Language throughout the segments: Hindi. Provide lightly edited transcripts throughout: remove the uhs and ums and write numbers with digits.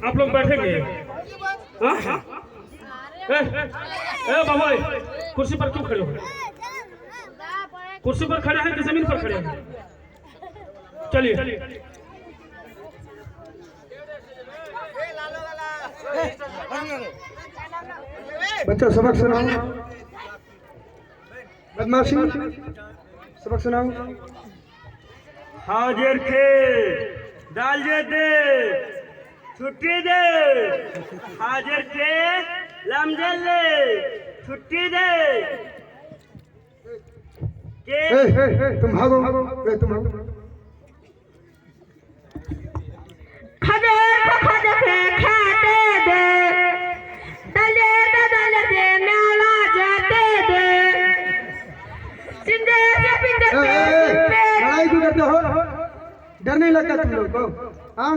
आप लोग बैठेंगे? हाँ बाबा, कुर्सी पर क्यों खड़े हो? कुर्सी पर खड़े हैं कि जमीन पर खड़े हैं? चलिए बच्चों सबक सुनाओ, बदमाशी सबक सुनाओ। हाजिर थे दालिये दे छुट्टी दे, हाजिर थे लमजे ले छुट्टी दे के तुम भागो, तुम भागो। खदे खदे खाते दे, दले दले दे नाला जाते दे, सिंधे से पिंडे पे लड़ाई क्यों करते हो? डर नहीं लगता तुम लोग को? हाँ,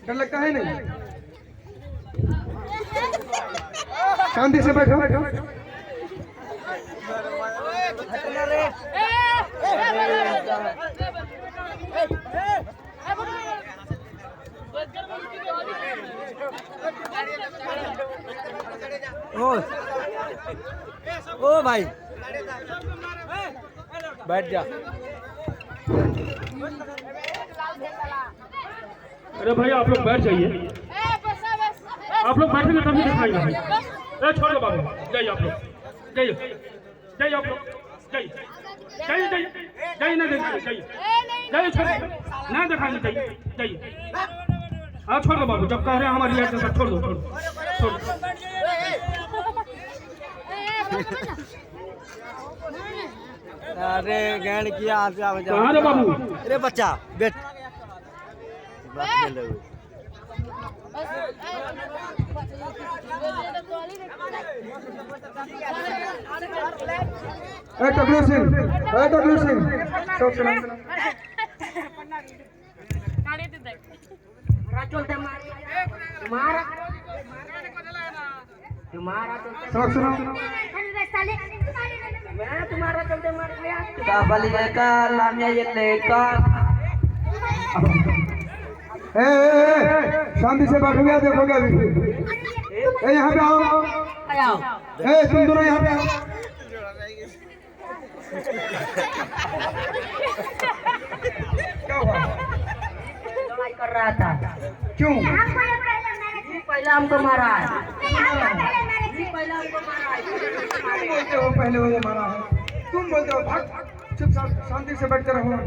डर लगता है नहीं? शांति से बैठो। ओ भाई बैठ जा। अरे भाई आप लोग बैठ जाइए, आप लोग बैठेंगे तभी दिखाएंगे भाई। छोड़ दो बाबू, जाइए आप लोग, जाइए जाइए आप लोग, जाइए जाइए जाइए जाइए, ना देखिए जाइए जाइए, छोड़ ना दिखाएंगे, जाइए जाइए। हाँ छोड़ दो बाबू, जब कह रहे हैं हमारी लाइट छोड़ दो, छोड़ दो छोड़ दो। अरे गैंड किया कहाँ रे बाबू? अरे बच्चा बैठ। टकलू सिंह, टकलू सिंह सब सुना। सब सुना। शांति से बैठोगे, देखोगे अभी। यहाँ पे आओ, तुम दोनों यहाँ पे आओ। क्या हुआ? लड़ाई कर रहा था। क्यों? पहले हमको मारा है, बोलते हो पहले वो मारा है, तुम बोलते हो भाग। चुपचाप शांति से बैठते रहो।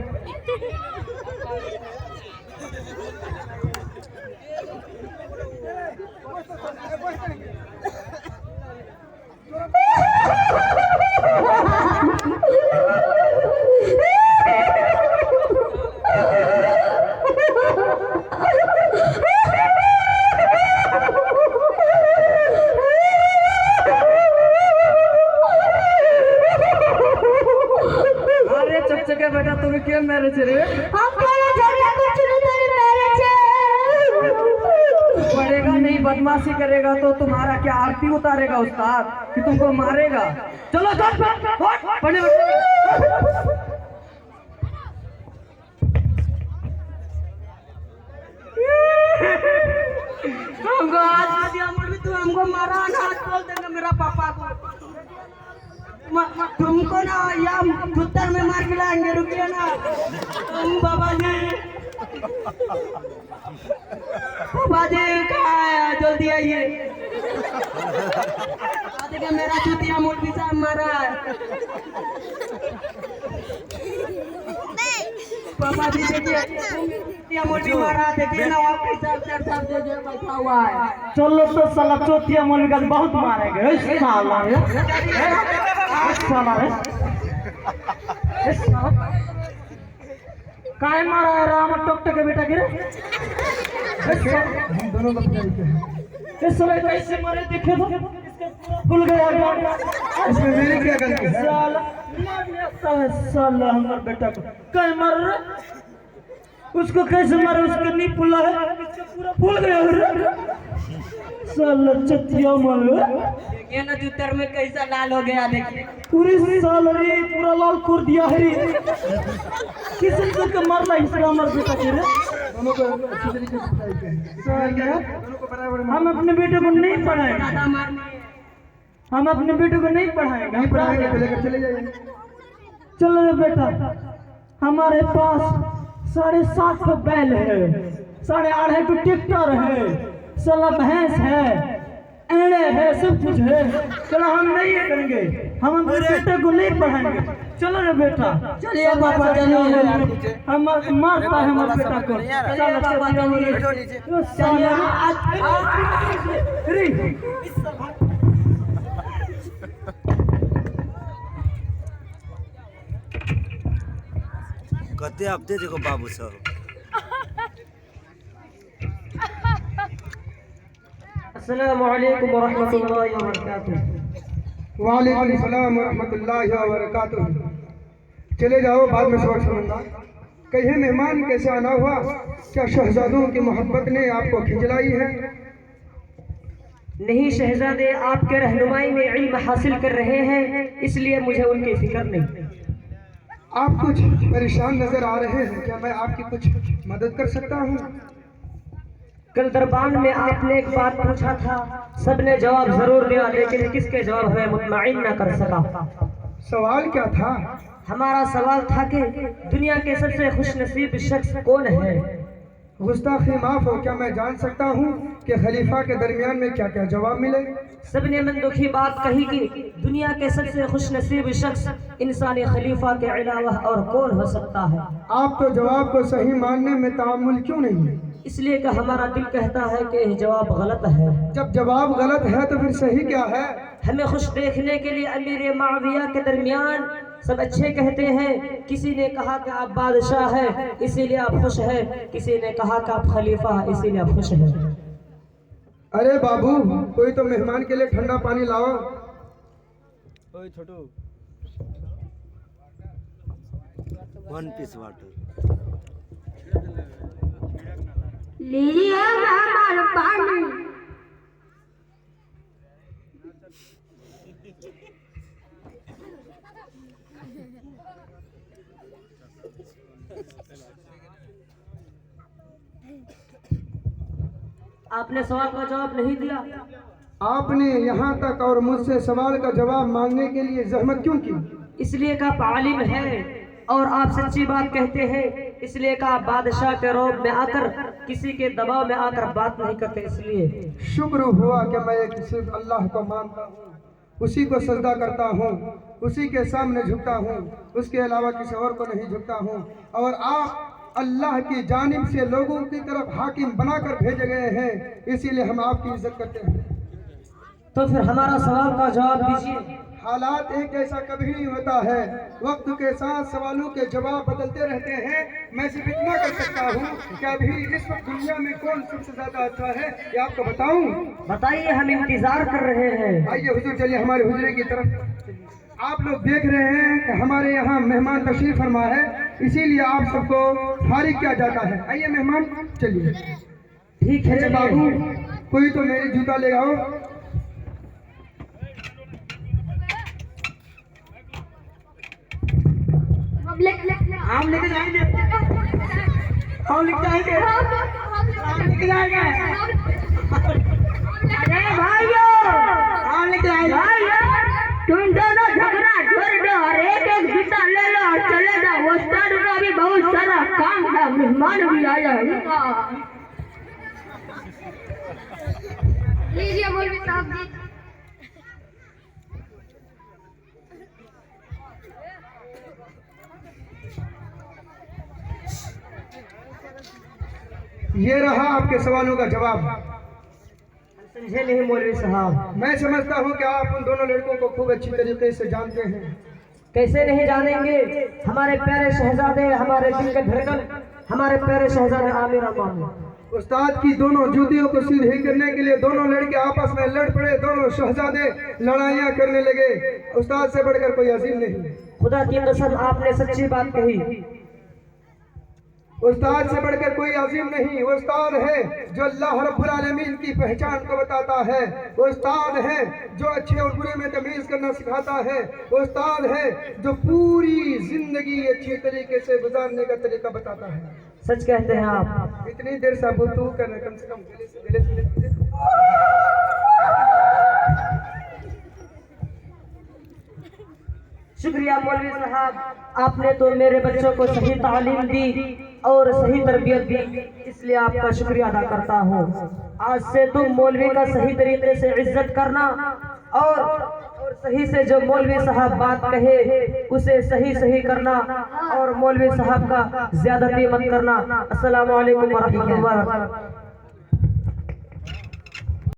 बेटा तुम्हें क्या मैरिज रे? पढ़ेगा नहीं, बदमाशी करेगा तो तुम्हारा क्या आरती उतारेगा उस्ताद कि तुमको मारेगा? चलो पढ़े। हमको आज तू हमको मारा ना, बोल देना मेरा पापा को। तुमको ना या भुत्तर में मार मिलाएंगे, रुकिए ना। बाबा जी कहाँ है? जल्दी आइए। देखिए मेरा चुतिया मोटी साहब मारा है। पापा जी देखिए चुतिया मोटी मारा, देखिए ना वापस सब जगह बैठा हुआ है। चलो तो साला चौथिया मौलवी का बहुत मारेंगे साला रे। काय मारा है राम टोकटे के बेटा गिरे? हम दोनों लोग इस साले कैसे मारे देखे तो भूल गया। इसमें मेरी क्या गलती है? साला साला हमारे बेटा को काय मार रहा? उसको कैसे मारे? उसको नहीं पुला है, पूरा भूल गया। साला चतिया माल ये ना जूतर में कैसा लाल हो गया देखिए। पूरी साल रे पूरा लाल कर दिया है रे। किसी को मारना इसका मर बेटा के रे। दोनों को अच्छी तरीके से सिखाई के साला दोनों को बराबर हम अपने बेटे को नहीं पढ़ाएंगे। ज्यादा मारनी है। हम अपने बेटे को नहीं पढ़ाएंगे। नहीं पढ़ाएंगे तो लेकर चले जाइए। चलो रे बेटा, हमारे पास 7.5 बैल है, 8.5 ट्रैक्टर है, साला भैंस है, एड़े है, सब कुछ है। चलो हम नहीं ये करेंगे, हम अपने बेटे को नहीं पढ़ाएंगे। चलो रे बेटा, चलिए पापा चलिए। हम मारता है हमारे बेटा को। चलिए पापा चलिए। चलिए रे कहते हफ्ते देखो बाबू साहब। अस्सलाम वालेकुम व रहमतुल्लाहि व बरकातुहू। वालेकुम सलाम व रहमतुल्लाहि व बरकातुहू। चले जाओ, बाद में सबक समझना। कहिए मेहमान कैसे आना हुआ? क्या शहजादों की मोहब्बत ने आपको खिंचलाई है? नहीं शहजादे, आपके रहनुमाई में इल्म हासिल कर रहे हैं, इसलिए मुझे उनकी फिक्र नहीं। आप कुछ परेशान नजर आ रहे हैं, क्या मैं आपकी कुछ मदद कर सकता हूँ? कल दरबार में आपने एक बात पूछा था, सबने जवाब जरूर दिया, लेकिन किसके जवाब हमें मुतमईन न कर सका। सवाल क्या था? हमारा सवाल था कि दुनिया के सबसे खुशनसीब शख्स कौन है। गुस्ताखी माफ हो, क्या मैं जान सकता हूँ कि खलीफा के दरमियान में क्या क्या जवाब मिले? सबने मन दुखी बात कही कि दुनिया के सबसे खुशनसीब शख्स इंसानी खलीफा के अलावा और कौन हो सकता है। आप तो जवाब को सही मानने में तामुल क्यों नहीं है? इसलिए कि हमारा दिल कहता है कि यह जवाब गलत है। जब जवाब गलत है तो फिर सही क्या है? हमें खुश देखने के लिए अमीर माविया के दरमियान सब अच्छे कहते हैं। किसी ने कहा कि आप बादशाह हैं इसीलिए आप खुश हैं, किसी ने कहा कि आप खलीफा हैं इसीलिए आप खुश हैं। अरे बाबू, कोई तो मेहमान के लिए ठंडा पानी लाओ। ओए छोटू, 1 पीस वाटर। लीजिए मेहमान पानी। आपने सवाल का जवाब नहीं दिया। आपने यहाँ तक और मुझसे सवाल का जवाब मांगने के लिए जहमत क्यों की? इसलिए का आप आलिम है और आप सच्ची बात कहते हैं, इसलिए का आप बादशाह के रौब में आकर किसी के दबाव में आकर बात नहीं करते। इसलिए शुक्र हुआ कि मैं एक सिर्फ अल्लाह को मानता हूँ, उसी को सजदा करता हूँ, उसी के सामने झुकता हूँ, उसके अलावा किसी और को नहीं झुकता हूँ। और आप अल्लाह की जानिब से लोगों की तरफ हाकिम बनाकर भेजे गए हैं, इसीलिए हम आपकी इज्जत करते हैं। तो फिर हमारा सवाल का जवाब दीजिए। हालात एक ऐसा कभी नहीं होता है, वक्त के साथ सवालों के जवाब बदलते रहते हैं। मैं सिर्फ इतना कर सकता हूँ कि अभी इस वक्त दुनिया में कौन सबसे ज्यादा अच्छा है ये आपको बताऊँ? बताइए, हम इंतजार कर रहे हैं। आइए हुजूर, चलिए हमारे हुजरे की तरफ। आप लोग देख रहे हैं कि हमारे यहाँ मेहमान तशरीफ फरमा है, इसीलिए आप सबको फारिग किया जाता है। आइए मेहमान, चलिए। ठीक है अरे बाबू, कोई तो मेरी जूता ले आओ। हम लेके जाएंगे। हम लेके जाएंगे। हम लेके जाएंगे। अरे भाइयों, हम लेके जाएंगे। तुम दोनों झगड़ा छोड़ दो और एक एक जूता ले लो और चले जाओ। उस्ताद का भी बहुत सारा काम है, मेहमान भी आया है। लीजिए मौलवी साहब जी। ये रहा आपके सवालों का जवाब। समझे नहीं मौलवी साहब। मैं समझता हूँ कि आप उन दोनों लड़कों को खूब अच्छी तरीके से जानते हैं। कैसे नहीं जानेंगे, हमारे प्यारे शहजादे, हमारे दिल के धड़कन, हमारे प्यारे शहजादे आमिर अमामी। उस्ताद की दोनों जूतियों को सीधी करने के लिए दोनों लड़के आपस में लड़ पड़े, दोनों शहजादे लड़ाइयाँ करने लगे। उस्ताद से बढ़कर कोई अजीम नहीं। खुदा की कसम, आपने सच्ची बात कही। उस्ताद से बढ़कर कोई अजीम नहीं। उस्ताद है जो अल्लाह रब्बुल आलमीन की पहचान को बताता है। उस्ताद है जो अच्छे और बुरे में तमीज करना सिखाता है। उस्ताद है जो पूरी जिंदगी अच्छी तरीके से गुजारने का तरीका बताता है। सच कहते हैं आप। इतनी देर से तू कर कम से कम गले से शुक्रिया मौलवी साहब, आपने तो मेरे बच्चों को सही तालीम दी और सही तरबियत दी, इसलिए आपका शुक्रिया अदा करता हूँ। आज से तुम मौलवी का सही तरीके से इज्जत करना और सही से जो मौलवी साहब बात कहे उसे सही सही करना और मौलवी साहब का ज्यादती मत करना। अस्सलामु अलैकुम व रहमतुल्लाह।